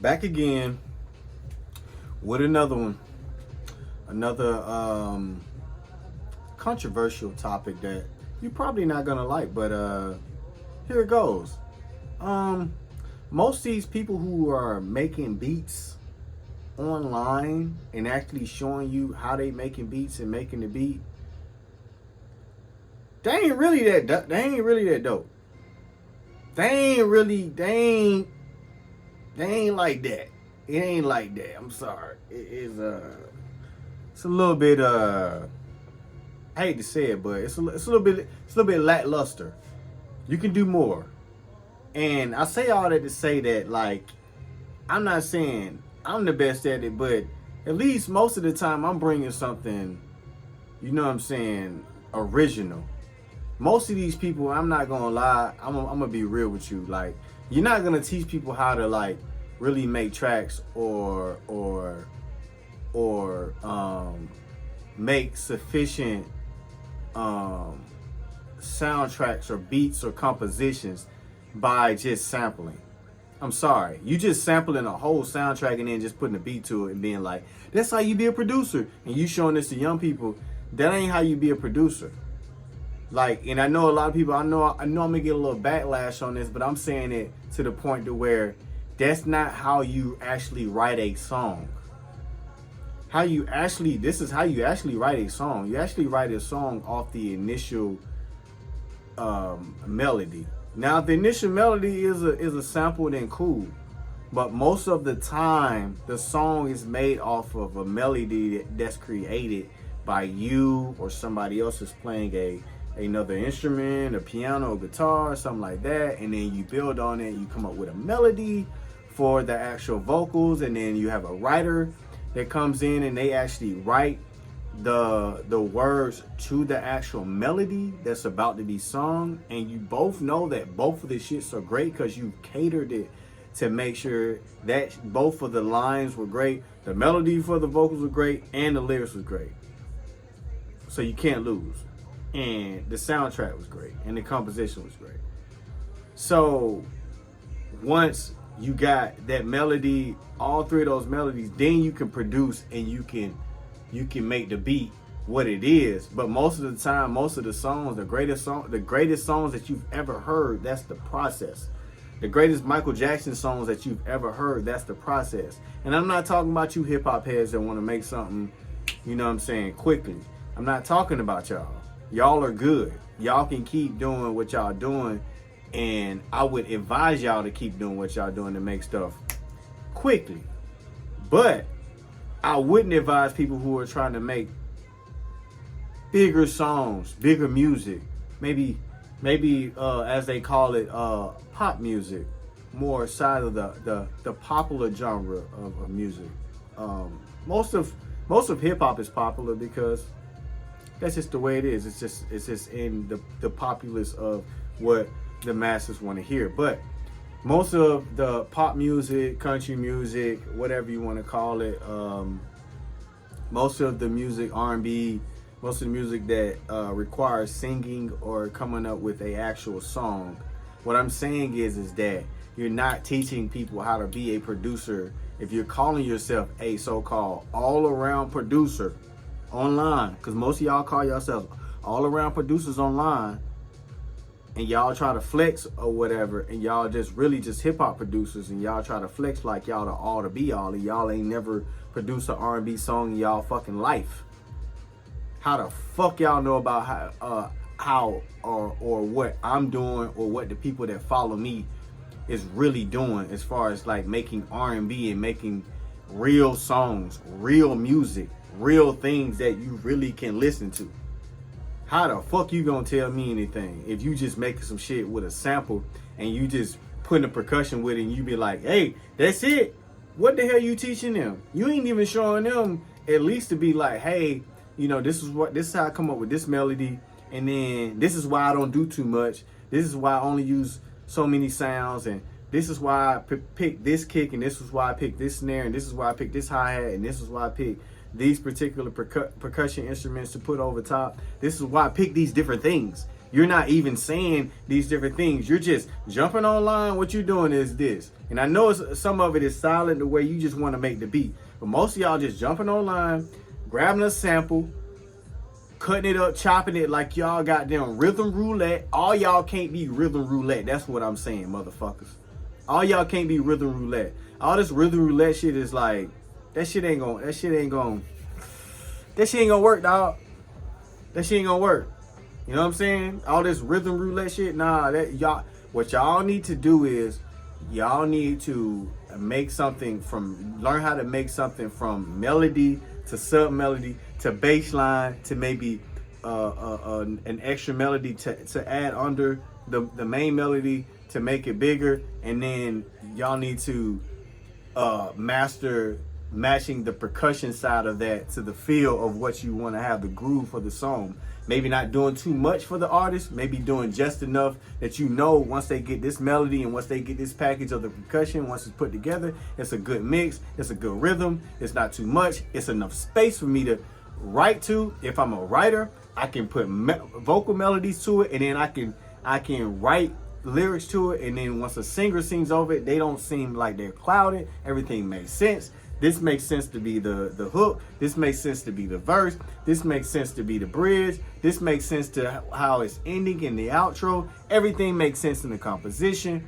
Back again with another one. Another controversial topic that you're probably not gonna like, but here it goes. Most of these people who are making beats online and actually showing you how they making beats and making the beat, they ain't really that dope. They ain't like that. It ain't like that. I'm sorry. It's a little bit I hate to say it, but it's a little bit lackluster. You can do more. And I say all that to say that, like, I'm not saying I'm the best at it, but at least most of the time I'm bringing something, you know what I'm saying, original. Most of these people, I'm not gonna lie, I'm gonna be real with you. Like, you're not gonna teach people how to like really make tracks or make sufficient soundtracks or beats or compositions by just sampling. I'm sorry, you just sampling a whole soundtrack and then just putting a beat to it and being like, that's how you be a producer, and you showing this to young people. That ain't how you be a producer. Like, and I know a lot of people, I know I'm gonna get a little backlash on this, but I'm saying it to the point to where that's not how you actually write a song. This is how you actually write a song. You actually write a song off the initial melody. Now, if the initial melody is a sample, then cool. But most of the time, the song is made off of a melody that's created by you or somebody else is playing another instrument, a piano, a guitar, something like that, and then you build on it. You come up with a melody for the actual vocals, and then you have a writer that comes in and they actually write the words to the actual melody that's about to be sung. And you both know that both of the shits are great because you catered it to make sure that both of the lines were great, the melody for the vocals were great, and the lyrics was great. So you can't lose. And the soundtrack was great, and the composition was great. So once you got that melody, all three of those melodies, then you can produce and you can make the beat what it is. But most of the time, most of the songs, the greatest songs that you've ever heard, that's the process. The greatest Michael Jackson songs that you've ever heard, that's the process. And I'm not talking about you hip hop heads that want to make something, you know what I'm saying, quickly. I'm not talking about y'all. Y'all are good. Y'all can keep doing what y'all doing, and I would advise y'all to keep doing what y'all doing to make stuff quickly. But I wouldn't advise people who are trying to make bigger songs, bigger music, maybe as they call it, pop music, more side of the popular genre of music. Most of hip hop is popular because that's just the way it is. It's just in the populace of what the masses want to hear. But most of the pop music, country music, whatever you want to call it, most of the music, R&B, most of the music that requires singing or coming up with a actual song, what I'm saying is that you're not teaching people how to be a producer. If you're calling yourself a so-called all-around producer online, because most of y'all call yourselves all-around producers online, and y'all try to flex or whatever, and y'all just really just hip-hop producers, and y'all try to flex like y'all the all to be all, and y'all ain't never produced an R&B song in y'all fucking life. How the fuck y'all know about how or what I'm doing or what the people that follow me is really doing as far as like making R&B and making real songs, real music, real things that you really can listen to? How the fuck you gonna tell me anything if you just making some shit with a sample and you just putting a percussion with it and you be like, hey, that's it? What the hell you teaching them? You ain't even showing them at least to be like, hey, you know, this is how I come up with this melody, and then this is why I don't do too much. This is why I only use so many sounds, and this is why I pick this kick, and this is why I pick this snare, and this is why I pick this hi-hat, and this is why I pick these particular percussion instruments to put over top. This is why I pick these different things. You're not even saying these different things. You're just jumping online. What you're doing is this. And I know some of it is silent the way you just want to make the beat. But most of y'all just jumping online, grabbing a sample, cutting it up, chopping it like y'all goddamn Rhythm Roulette. All y'all can't be Rhythm Roulette. That's what I'm saying, motherfuckers. All y'all can't be Rhythm Roulette. All this Rhythm Roulette shit is like, that shit ain't gonna work, dog. That shit ain't gonna work. You know what I'm saying? All this Rhythm Roulette shit, nah, what y'all need to do is, y'all need to learn how to make something from melody to sub melody to bass line to maybe an extra melody to add under the main melody to make it bigger, and then y'all need to master matching the percussion side of that to the feel of what you want to have, the groove for the song. Maybe not doing too much for the artist, maybe doing just enough that you know once they get this melody and once they get this package of the percussion, once it's put together, it's a good mix, it's a good rhythm, it's not too much, it's enough space for me to write to. If I'm a writer, I can put vocal melodies to it, and then I can write lyrics to it, and then once a singer sings over it, they don't seem like they're clouded. Everything makes sense. This makes sense to be the hook. This makes sense to be the verse. This makes sense to be the bridge. This makes sense to how it's ending in the outro. Everything makes sense in the composition.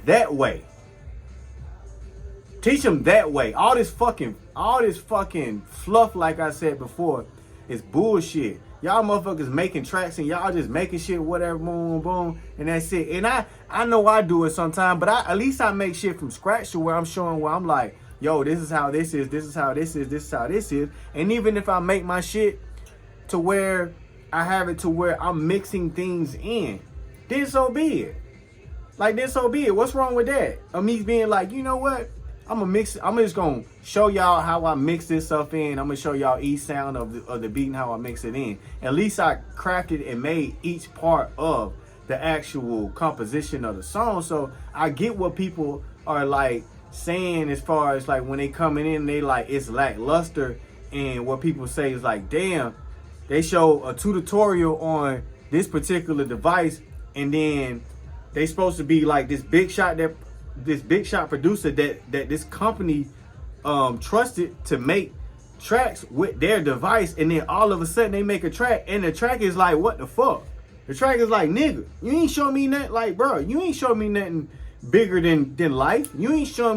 That way. Teach them that way. All this fucking fluff, like I said before, is bullshit. Y'all motherfuckers making tracks and y'all just making shit, whatever, boom, boom, and that's it. And I know I do it sometimes, but at least I make shit from scratch to where I'm showing where I'm like, yo, this is how this is, this is how this is, this is how this is. And even if I make my shit to where I have it to where I'm mixing things in, then so be it. Like, then so be it. What's wrong with that? Of me being like, you know what? I'm just gonna show y'all how I mix this stuff in. I'm gonna show y'all each sound of the beat and how I mix it in. At least I crafted and made each part of the actual composition of the song. So I get what people are like saying as far as like when they coming in, they like it's lackluster, and what people say is like, damn, they show a tutorial on this particular device, and then they supposed to be like this big shot producer that this company trusted to make tracks with their device, and then all of a sudden they make a track, and the track is like, what the fuck? The track is like, nigga, you ain't show me nothing. Like, bro, you ain't show me nothing bigger than life. You didn't show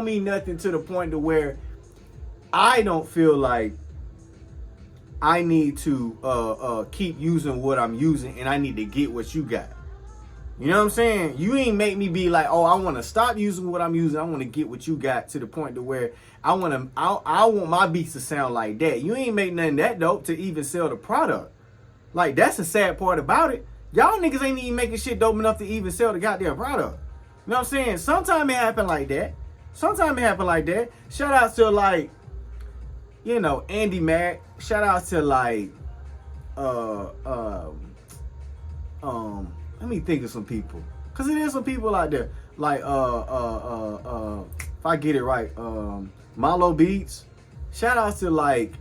me nothing to the point to where I don't feel like I need to keep using what I'm using, and I need to get what you got. You know what I'm saying? You ain't make me be like, oh, I want to stop using what I'm using. I want to get what you got to the point to where I want my beats to sound like that. You ain't make nothing that dope to even sell the product. Like, that's the sad part about it. Y'all niggas ain't even making shit dope enough to even sell the goddamn product. You know what I'm saying? Sometimes it happen like that. Shout out to like, you know, Andy Mack. Shout out to like, let me think of some people. Cause there's some people out there. Like, if I get it right, Malo Beats. Shout out to like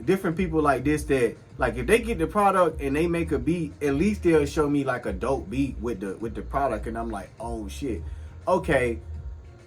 different people like this that like if they get the product and they make a beat, at least they'll show me like a dope beat with the product, and I'm like, oh shit, okay,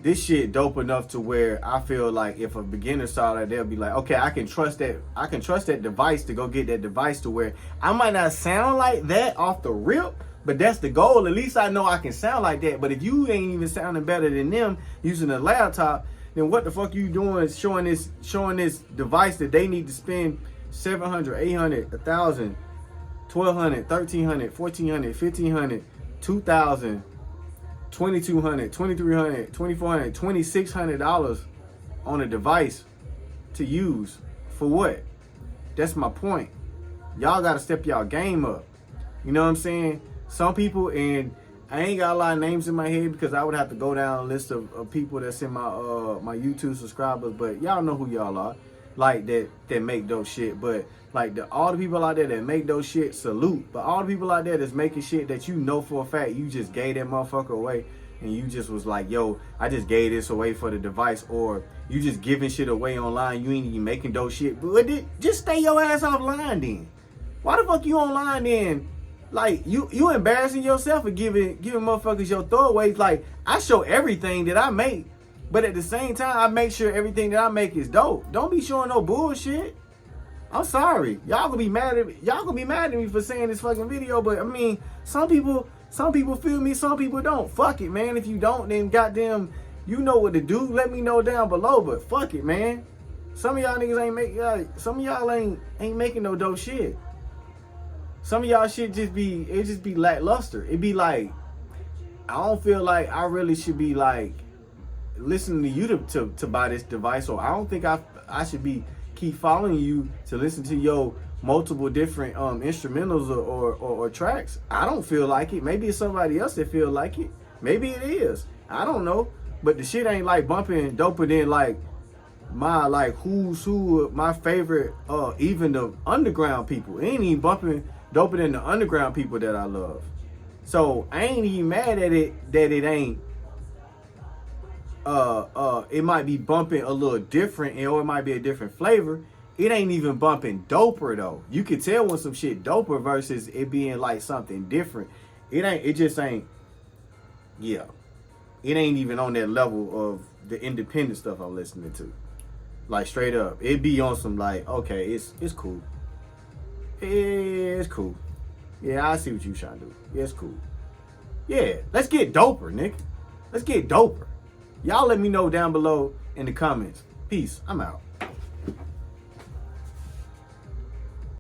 this shit dope enough to where I feel like if a beginner saw that, they'll be like, okay, I can trust that device to go get that device to where I might not sound like that off the rip, but that's the goal. At least I know I can sound like that. But if you ain't even sounding better than them using a laptop, then what the fuck you doing showing this device that they need to spend $700, $800, $1,000, $1,200, $1,300, $1,400, $1,500, $2,000, $2,200, $2,300, $2,400, $2,600 on a device to use for what? That's my point. Y'all gotta step y'all game up. You know what I'm saying? Some people, and I ain't got a lot of names in my head because I would have to go down a list of people that's in my my YouTube subscribers, but y'all know who y'all are, like that make those shit. But like all the people out there that make those shit, salute. But all the people out there that's making shit that you know for a fact you just gave that motherfucker away, and you just was like, yo, I just gave this away for the device, or you just giving shit away online, you ain't even making dope shit, but just stay your ass offline then. Why the fuck you online then Like you embarrassing yourself for giving motherfuckers your throwaways. Like I show everything that I make, but at the same time I make sure everything that I make is dope. Don't be showing no bullshit. I'm sorry, y'all gonna be mad at me. Y'all gonna be mad at me for saying this fucking video, but I mean, some people feel me, some people don't. Fuck it, man. If you don't, then goddamn, you know what to do. Let me know down below. But fuck it, man. Some of y'all niggas ain't making. Some of y'all ain't making no dope shit. Some of y'all shit just be lackluster. It be like, I don't feel like I really should be like listening to you to buy this device, or I don't think I should be keep following you to listen to your multiple different instrumentals or tracks. I don't feel like it. Maybe it's somebody else that feel like it. Maybe it is. I don't know. But the shit ain't like bumping doper than like my like who's who my favorite even the underground people. It ain't even bumping doper than the underground people that I love. So I ain't even mad at it that it ain't it might be bumping a little different, or it might be a different flavor. It ain't even bumping doper though. You can tell when some shit doper versus it being like something different. It just ain't, yeah. It ain't even on that level of the independent stuff I'm listening to. Like straight up. It be on some like, okay, it's cool. It's cool. Yeah, I see what you trying to do. Yeah, it's cool. Yeah, let's get doper, nigga. Let's get doper. Y'all let me know down below in the comments. Peace. I'm out.